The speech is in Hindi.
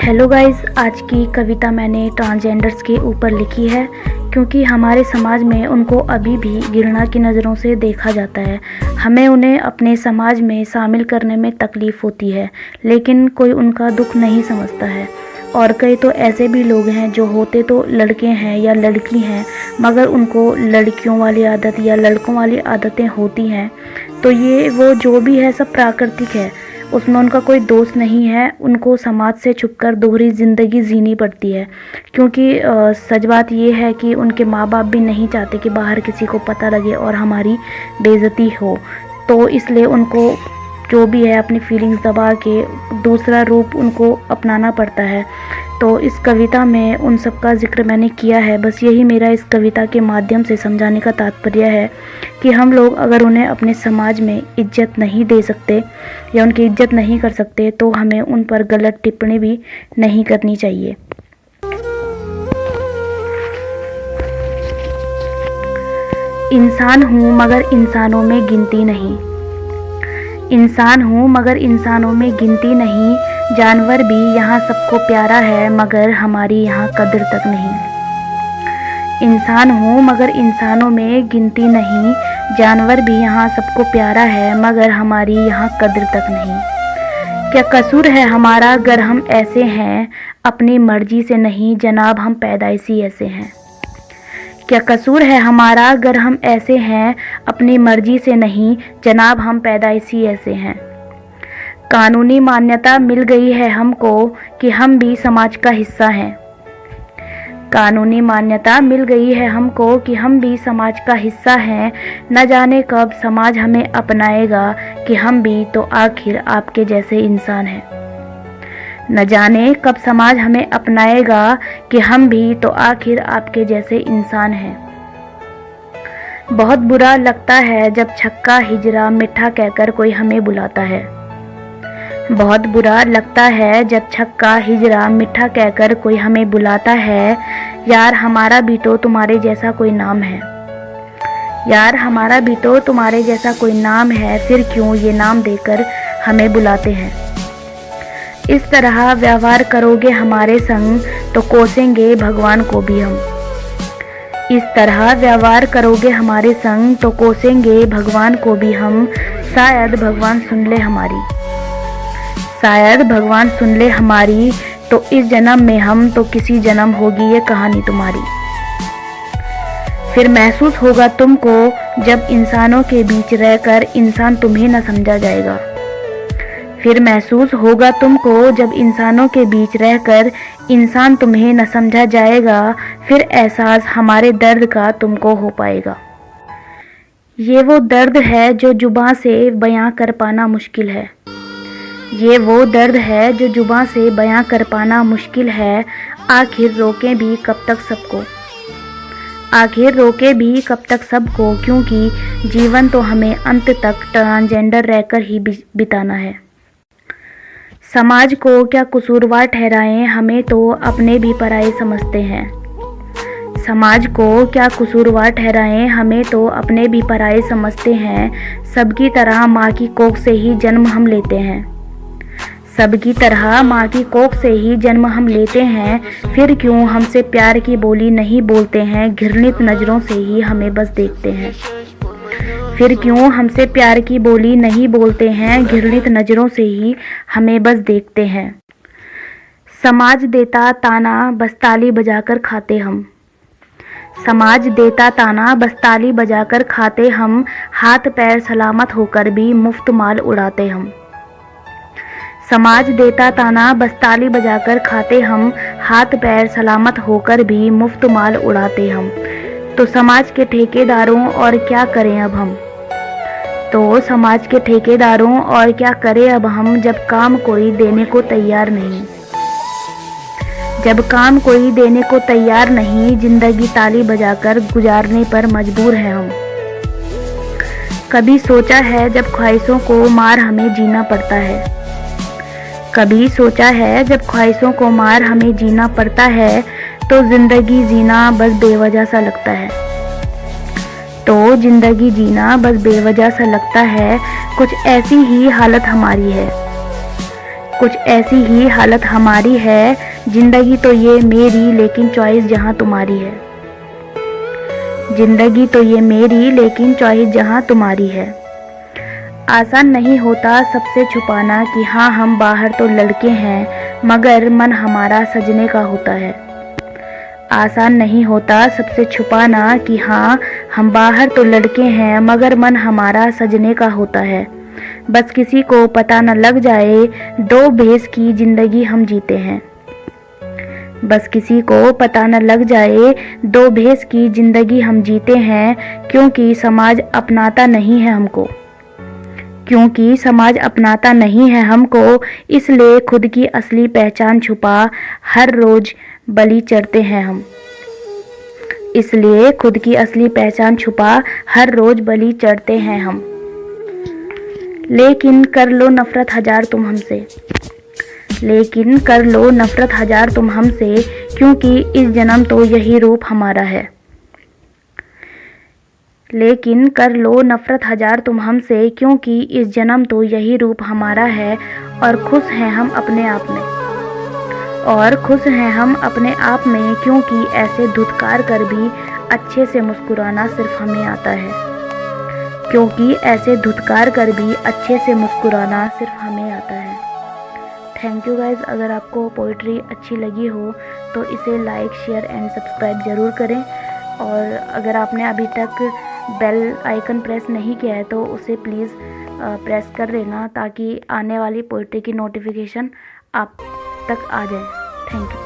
हेलो गाइस, आज की कविता मैंने ट्रांसजेंडर्स के ऊपर लिखी है क्योंकि हमारे समाज में उनको अभी भी घृणा की नज़रों से देखा जाता है। हमें उन्हें अपने समाज में शामिल करने में तकलीफ़ होती है, लेकिन कोई उनका दुख नहीं समझता है। और कई तो ऐसे भी लोग हैं जो होते तो लड़के हैं या लड़की हैं, मगर उनको लड़कियों वाली आदत या लड़कों वाली आदतें होती हैं। तो ये वो जो भी है सब प्राकृतिक है, उसमें उनका कोई दोष नहीं है। उनको समाज से छुपकर दोहरी ज़िंदगी जीनी पड़ती है, क्योंकि सच बात ये है कि उनके माँ बाप भी नहीं चाहते कि बाहर किसी को पता लगे और हमारी बेइज्जती हो। तो इसलिए उनको जो भी है अपनी फीलिंग्स दबा के दूसरा रूप उनको अपनाना पड़ता है। तो इस कविता में उन सब का जिक्र मैंने किया है। बस यही मेरा इस कविता के माध्यम से समझाने का तात्पर्य है कि हम लोग अगर उन्हें अपने समाज में इज्जत नहीं दे सकते या उनकी इज्जत नहीं कर सकते तो हमें उन पर गलत टिप्पणी भी नहीं करनी चाहिए। इंसान हूँ मगर इंसानों में गिनती नहीं। इंसान हूँ मगर इंसानों में गिनती नहीं। जानवर भी यहाँ सबको प्यारा है मगर हमारी यहाँ कदर तक नहीं। इंसान हूँ मगर इंसानों में गिनती नहीं। जानवर भी यहाँ सबको प्यारा है मगर हमारी यहाँ कदर तक नहीं। क्या कसूर है हमारा अगर हम ऐसे हैं? अपनी मर्जी से नहीं जनाब, हम पैदाइशी ऐसे हैं। क्या कसूर है हमारा अगर हम ऐसे हैं? अपनी मर्जी से नहीं जनाब, हम पैदाइशी ऐसे हैं। कानूनी मान्यता मिल गई है हमको कि हम भी समाज का हिस्सा हैं। कानूनी मान्यता मिल गई है हमको कि हम भी समाज का हिस्सा हैं। न जाने कब समाज हमें अपनाएगा कि हम भी तो आखिर आपके जैसे इंसान हैं। न जाने कब समाज हमें अपनाएगा कि हम भी तो आखिर आपके जैसे इंसान हैं। बहुत बुरा लगता है जब छक्का हिजरा मिठा कहकर कोई हमें बुलाता है। बहुत बुरा लगता है जब छक्का हिजरा मिठा कहकर कोई हमें बुलाता है। यार हमारा भी तो तुम्हारे जैसा कोई नाम है। यार हमारा भी तो तुम्हारे जैसा कोई नाम है, फिर क्यों ये नाम देकर हमें बुलाते हैं। इस तरह व्यवहार करोगे हमारे संग तो कोसेंगे भगवान को भी हम। इस तरह व्यवहार करोगे हमारे संग तो कोसेंगे भगवान को भी हम। शायद भगवान सुन ले हमारी। शायद भगवान सुन ले हमारी। तो इस जन्म में हम तो किसी जन्म होगी ये कहानी तुम्हारी। फिर महसूस होगा तुमको जब इंसानों के बीच रहकर इंसान तुम्हें न समझा जाएगा। फिर महसूस होगा तुमको जब इंसानों के बीच रहकर इंसान तुम्हें न समझा जाएगा। फिर एहसास हमारे दर्द का तुमको हो पाएगा। ये वो दर्द है जो जुबां से बयां कर पाना मुश्किल है। ये वो दर्द है जो जुबां से बयां कर पाना मुश्किल है। आखिर रोकें भी कब तक सबको। आखिर रोके भी कब तक सबको, क्योंकि जीवन तो हमें अंत तक ट्रांसजेंडर रहकर ही बिताना है। समाज को क्या कसूरवार ठहराएं, हमें तो अपने भी पराये समझते हैं। समाज को क्या कसूरवार ठहराएं, हमें तो अपने भी पराये समझते हैं। सबकी तरह माँ की कोख से ही जन्म हम लेते हैं। सबकी तरह माँ की कोख से ही जन्म हम लेते हैं। फिर क्यों हमसे प्यार की बोली नहीं बोलते हैं? घृणित नज़रों से ही हमें बस देखते हैं। फिर क्यों हमसे प्यार की बोली नहीं बोलते हैं? घृणित नज़रों से ही हमें बस देखते हैं। समाज देता ताना बस ताली बजाकर खाते हम। समाज देता ताना बस ताली बजाकर खाते हम। हाथ पैर सलामत होकर भी मुफ्त माल उड़ाते हम। समाज देता ताना बस ताली बजाकर खाते हम। हाथ पैर सलामत होकर भी मुफ्त माल उड़ाते हम। तो समाज के ठेकेदारों और क्या करें अब हम। तो समाज के ठेकेदारों और क्या करें अब हम, जब काम कोई देने को तैयार नहीं। जब काम कोई देने को तैयार नहीं, जिंदगी ताली बजाकर गुजारने पर मजबूर हैं हम। कभी सोचा है जब ख्वाहिशों को मार हमें जीना पड़ता है। कभी सोचा है जब ख्वाहिशों को मार हमें जीना पड़ता है, तो जिंदगी जीना बस बेवजह सा लगता है। तो जिंदगी जीना बस बेवजह सा लगता है। कुछ ऐसी ही हालत हमारी है। कुछ ऐसी ही हालत हमारी है, जिंदगी तो ये मेरी लेकिन चॉइस जहाँ तुम्हारी है। जिंदगी तो ये मेरी लेकिन चॉइस जहाँ तुम्हारी है। आसान नहीं होता सबसे छुपाना कि हाँ हम बाहर तो लड़के हैं, मगर मन हमारा सजने का होता है। आसान नहीं होता सबसे छुपाना कि हाँ हम बाहर तो लड़के हैं, मगर मन हमारा सजने का होता है। बस किसी को पता न लग जाए, दो भेस की जिंदगी हम जीते हैं। बस किसी को पता न लग जाए, दो भेस की जिंदगी हम जीते हैं। क्योंकि समाज अपनाता नहीं है हमको, क्योंकि समाज अपनाता नहीं है हमको, इसलिए खुद की असली पहचान छुपा हर रोज बलि चढ़ते हैं हम। इसलिए खुद की असली पहचान छुपा हर रोज बलि चढ़ते हैं हम। लेकिन कर लो नफरत हजार तुम हमसे, लेकिन कर लो नफरत हजार तुम हमसे, क्योंकि इस जन्म तो यही रूप हमारा है। लेकिन कर लो नफरत हजार तुम हमसे, क्योंकि इस जन्म तो यही रूप हमारा है। और खुश हैं हम अपने आप में, और खुश हैं हम अपने आप में, क्योंकि ऐसे धुतकार कर भी अच्छे से मुस्कुराना सिर्फ हमें आता है। क्योंकि ऐसे धुतकार कर भी अच्छे से मुस्कुराना सिर्फ हमें आता है। Thank you guys. अगर आपको पोइट्री अच्छी लगी हो तो इसे लाइक, शेयर एंड सब्सक्राइब ज़रूर करें। और अगर आपने अभी तक बेल आइकन प्रेस नहीं किया है तो उसे प्लीज़ प्रेस कर लेना, ताकि आने वाली पोइट्री की नोटिफिकेशन आप तक आ जाए। Thank you.